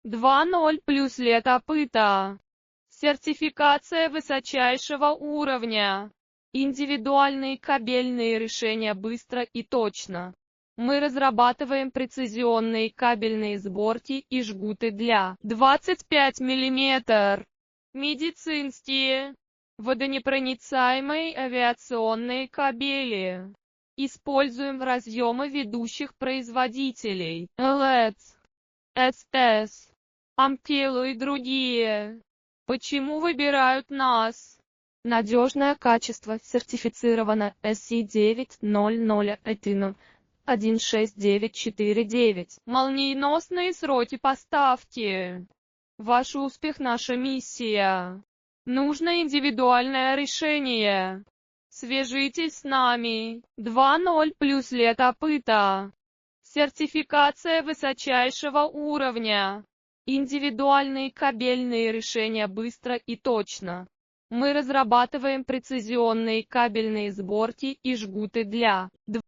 2.0 плюс лет опыта. Сертификация высочайшего уровня. Индивидуальные кабельные решения быстро и точно. Мы разрабатываем прецизионные кабельные сборки и жгуты для 25 мм. Медицинские, водонепроницаемые авиационные кабели. Используем разъемы ведущих производителей LEDs, SS, Ampelo и другие. Почему выбирают нас? Надежное качество сертифицировано SC900 16949. Молниеносные сроки поставки. Ваш успех – наша миссия. Нужно индивидуальное решение. Свяжитесь с нами. 2.0 плюс лет опыта. Сертификация высочайшего уровня. Индивидуальные кабельные решения быстро и точно. Мы разрабатываем прецизионные кабельные сборки и жгуты для